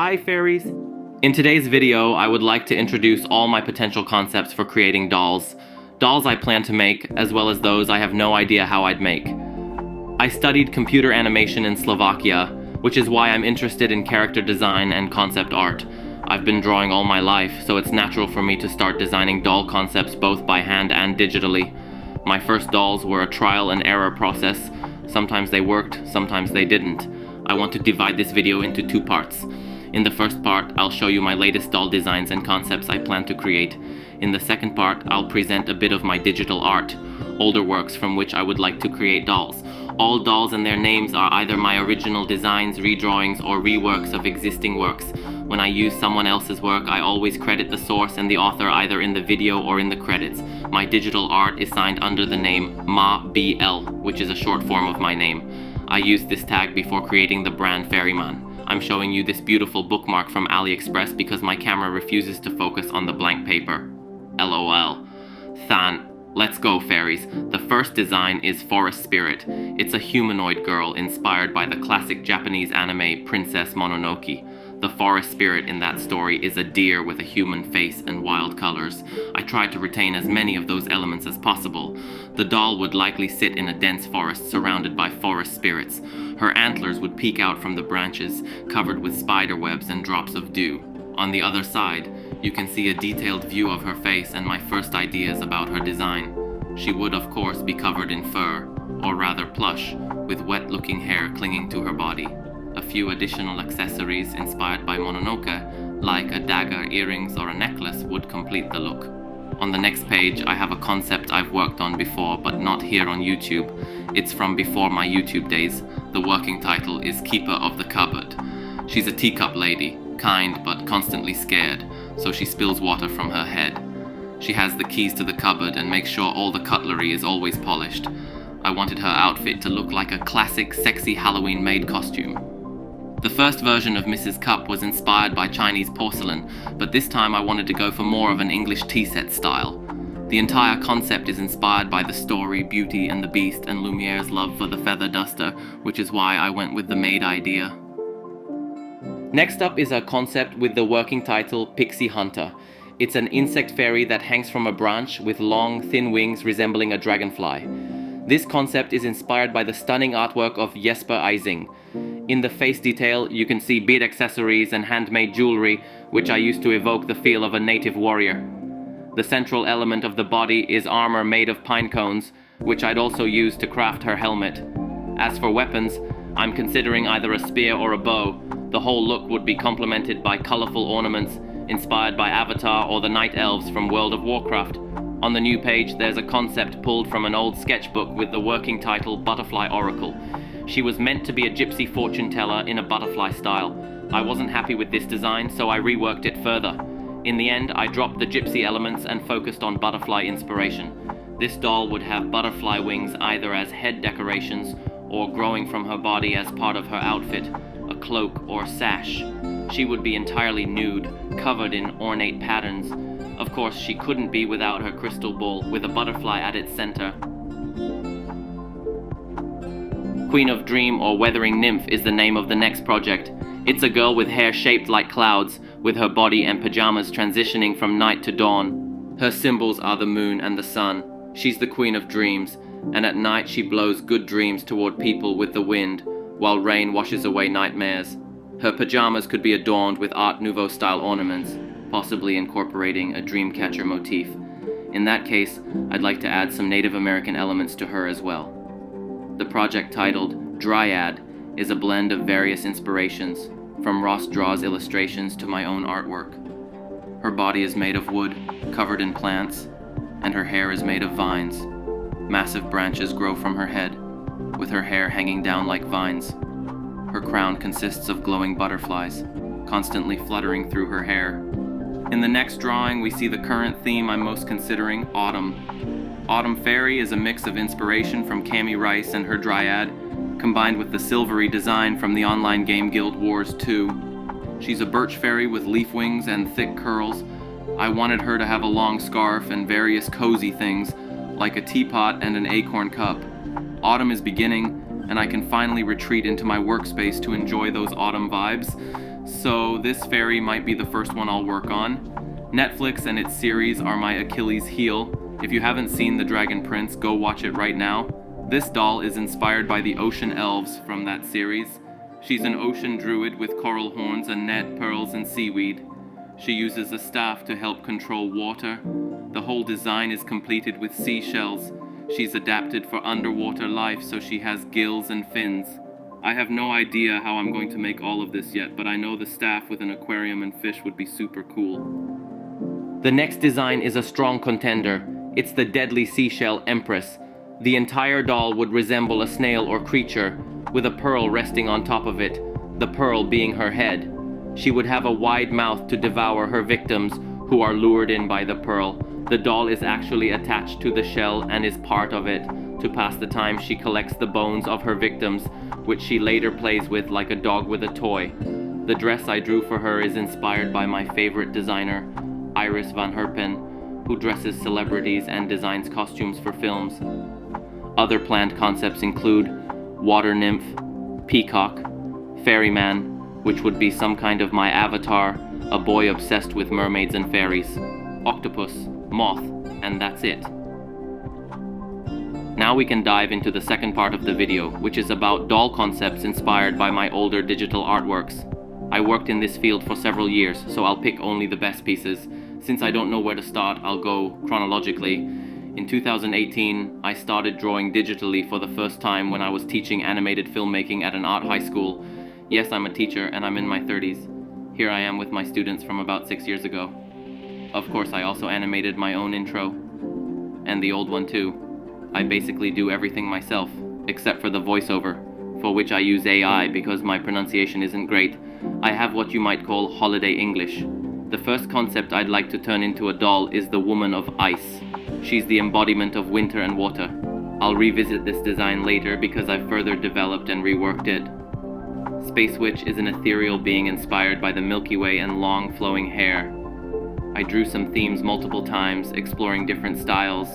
Hi fairies! In today's video, I would like to introduce all my potential concepts for creating dolls. Dolls I plan to make, as well as those I have no idea how I'd make. I studied computer animation in Slovakia, which is why I'm interested in character design and concept art. I've been drawing all my life, so it's natural for me to start designing doll concepts both by hand and digitally. My first dolls were a trial and error process. Sometimes they worked, sometimes they didn't. I want to divide this video into two parts. In the first part, I'll show you my latest doll designs and concepts I plan to create. In the second part, I'll present a bit of my digital art, older works from which I would like to create dolls. All dolls and their names are either my original designs, redrawings, or reworks of existing works. When I use someone else's work, I always credit the source and the author either in the video or in the credits. My digital art is signed under the name MaBL, which is a short form of my name. I used this tag before creating the brand Faerieman. I'm showing you this beautiful bookmark from AliExpress because my camera refuses to focus on the blank paper. LOL. Than. Let's go, fairies. The first design is Forest Spirit. It's a humanoid girl inspired by the classic Japanese anime Princess Mononoke. The forest spirit in that story is a deer with a human face and wild colors. I tried to retain as many of those elements as possible. The doll would likely sit in a dense forest surrounded by forest spirits. Her antlers would peek out from the branches, covered with spider webs and drops of dew. On the other side, you can see a detailed view of her face and my first ideas about her design. She would, of course, be covered in fur, or rather plush, with wet-looking hair clinging to her body. A few additional accessories inspired by Mononoke, like a dagger, earrings, or a necklace, would complete the look. On the next page, I have a concept I've worked on before, but not here on YouTube. It's from before my YouTube days. The working title is Keeper of the Cupboard. She's a teacup lady, kind but constantly scared, so she spills water from her head. She has the keys to the cupboard and makes sure all the cutlery is always polished. I wanted her outfit to look like a classic, sexy Halloween maid costume. The first version of Mrs. Cup was inspired by Chinese porcelain, but this time I wanted to go for more of an English tea set style. The entire concept is inspired by the story Beauty and the Beast and Lumiere's love for the feather duster, which is why I went with the maid idea. Next up is a concept with the working title Pixie Hunter. It's an insect fairy that hangs from a branch with long, thin wings resembling a dragonfly. This concept is inspired by the stunning artwork of Jesper Eising. In the face detail, you can see bead accessories and handmade jewelry, which I used to evoke the feel of a native warrior. The central element of the body is armor made of pine cones, which I'd also use to craft her helmet. As for weapons, I'm considering either a spear or a bow. The whole look would be complemented by colorful ornaments inspired by Avatar or the Night Elves from World of Warcraft. On the new page, there's a concept pulled from an old sketchbook with the working title Butterfly Oracle. She was meant to be a gypsy fortune teller in a butterfly style. I wasn't happy with this design, so I reworked it further. In the end, I dropped the gypsy elements and focused on butterfly inspiration. This doll would have butterfly wings either as head decorations or growing from her body as part of her outfit, a cloak or sash. She would be entirely nude, covered in ornate patterns. Of course, she couldn't be without her crystal ball with a butterfly at its center. Queen of Dream or Weathering Nymph is the name of the next project. It's a girl with hair shaped like clouds, with her body and pajamas transitioning from night to dawn. Her symbols are the moon and the sun. She's the Queen of Dreams, and at night she blows good dreams toward people with the wind, while rain washes away nightmares. Her pajamas could be adorned with Art Nouveau style ornaments, possibly incorporating a dreamcatcher motif. In that case, I'd like to add some Native American elements to her as well. The project titled Dryad is a blend of various inspirations, from Ross Draw's illustrations to my own artwork. Her body is made of wood, covered in plants, and her hair is made of vines. Massive branches grow from her head, with her hair hanging down like vines. Her crown consists of glowing butterflies, constantly fluttering through her hair. In the next drawing, we see the current theme I'm most considering, autumn. Autumn Fairy is a mix of inspiration from Cami Rice and her Dryad, combined with the silvery design from the online game Guild Wars 2. She's a birch fairy with leaf wings and thick curls. I wanted her to have a long scarf and various cozy things, like a teapot and an acorn cup. Autumn is beginning, and I can finally retreat into my workspace to enjoy those autumn vibes. so this fairy might be the first one I'll work on. Netflix and its series are my Achilles heel. If you haven't seen The Dragon Prince, go watch it right now. This doll is inspired by the ocean elves from that series. She's an ocean druid with coral horns, a net, pearls, and seaweed. She uses a staff to help control water. The whole design is completed with seashells. She's adapted for underwater life, so she has gills and fins. I have no idea how I'm going to make all of this yet, but I know the staff with an aquarium and fish would be super cool. The next design is a strong contender. It's the deadly seashell empress. The entire doll would resemble a snail or creature, with a pearl resting on top of it, the pearl being her head. She would have a wide mouth to devour her victims, who are lured in by the pearl. The doll is actually attached to the shell and is part of it. To pass the time, she collects the bones of her victims, which she later plays with like a dog with a toy. The dress I drew for her is inspired by my favorite designer, Iris van Herpen, who dresses celebrities and designs costumes for films. Other planned concepts include water nymph, peacock, Faerieman, which would be some kind of my avatar, a boy obsessed with mermaids and fairies, octopus, moth, and that's it. Now we can dive into the second part of the video, which is about doll concepts inspired by my older digital artworks. I worked in this field for several years, so I'll pick only the best pieces. Since I don't know where to start, I'll go chronologically. In 2018, I started drawing digitally for the first time when I was teaching animated filmmaking at an art high school. Yes, I'm a teacher and I'm in my 30s. Here I am with my students from about 6 years ago. Of course, I also animated my own intro, and the old one too. I basically do everything myself, except for the voiceover, for which I use AI because my pronunciation isn't great. I have what you might call holiday English. The first concept I'd like to turn into a doll is the Woman of Ice. She's the embodiment of winter and water. I'll revisit this design later because I've further developed and reworked it. Space Witch is an ethereal being inspired by the Milky Way and long flowing hair. I drew some themes multiple times, exploring different styles.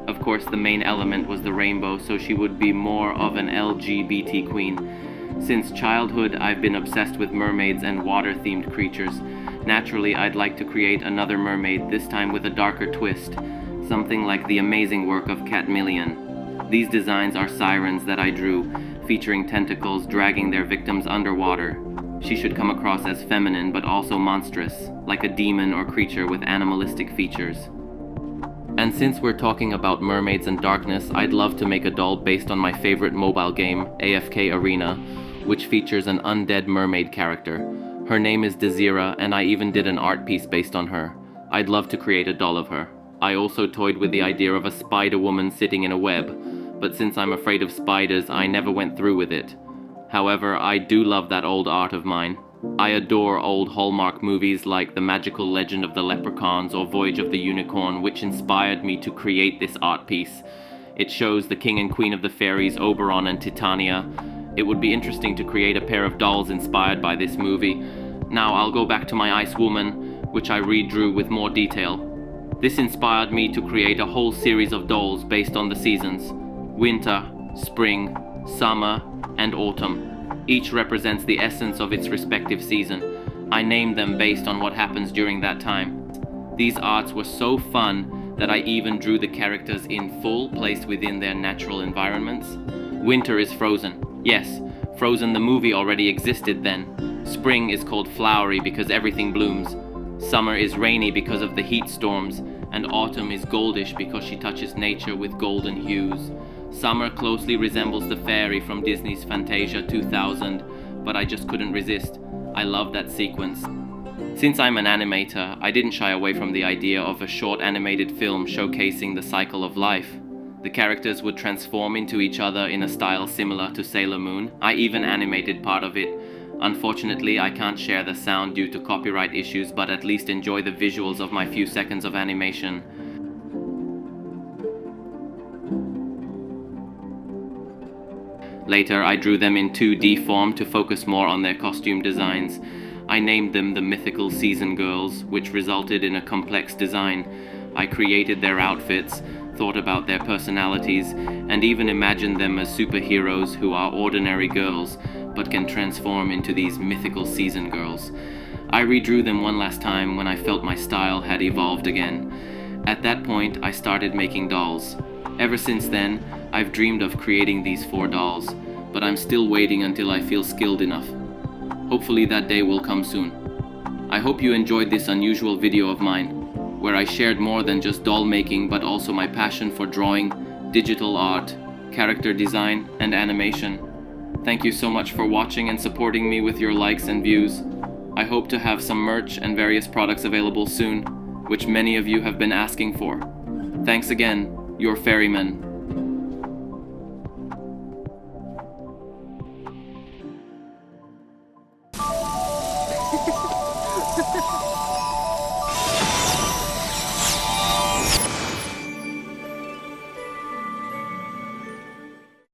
Of course, the main element was the rainbow, so she would be more of an LGBT queen. Since childhood, I've been obsessed with mermaids and water-themed creatures. Naturally, I'd like to create another mermaid, this time with a darker twist, something like the amazing work of Cat Million. These designs are sirens that I drew, featuring tentacles dragging their victims underwater. She should come across as feminine but also monstrous, like a demon or creature with animalistic features. And since we're talking about mermaids and darkness, I'd love to make a doll based on my favorite mobile game, AFK Arena, which features an undead mermaid character. Her name is Desira, and I even did an art piece based on her. I'd love to create a doll of her. I also toyed with the idea of a spider woman sitting in a web, but since I'm afraid of spiders, I never went through with it. However, I do love that old art of mine. I adore old Hallmark movies like The Magical Legend of the Leprechauns or Voyage of the Unicorn, which inspired me to create this art piece. It shows the king and queen of the fairies, Oberon and Titania. It would be interesting to create a pair of dolls inspired by this movie. Now I'll go back to my Ice Woman, which I redrew with more detail. This inspired me to create a whole series of dolls based on the seasons: winter, spring, summer, and autumn. Each represents the essence of its respective season. I named them based on what happens during that time. These arts were so fun that I even drew the characters in full, placed within their natural environments. Winter is Frozen. Yes, Frozen the movie already existed then. Spring is called flowery because everything blooms. Summer is rainy because of the heat storms, and autumn is goldish because she touches nature with golden hues. Summer closely resembles the fairy from Disney's Fantasia 2000, but I just couldn't resist. I love that sequence. Since I'm an animator, I didn't shy away from the idea of a short animated film showcasing the cycle of life. The characters would transform into each other in a style similar to Sailor Moon. I even animated part of it. Unfortunately, I can't share the sound due to copyright issues, but at least enjoy the visuals of my few seconds of animation. Later, I drew them in 2D form to focus more on their costume designs. I named them the Mythical Season Girls, which resulted in a complex design. I created their outfits, thought about their personalities, and even imagined them as superheroes who are ordinary girls but can transform into these mythical season girls. I redrew them one last time when I felt my style had evolved again. At that point, I started making dolls. Ever since then, I've dreamed of creating these 4 dolls, but I'm still waiting until I feel skilled enough. Hopefully that day will come soon. I hope you enjoyed this unusual video of mine, where I shared more than just doll making but also my passion for drawing, digital art, character design, and animation. Thank you so much for watching and supporting me with your likes and views. I hope to have some merch and various products available soon, which many of you have been asking for. Thanks again, your Faerieman.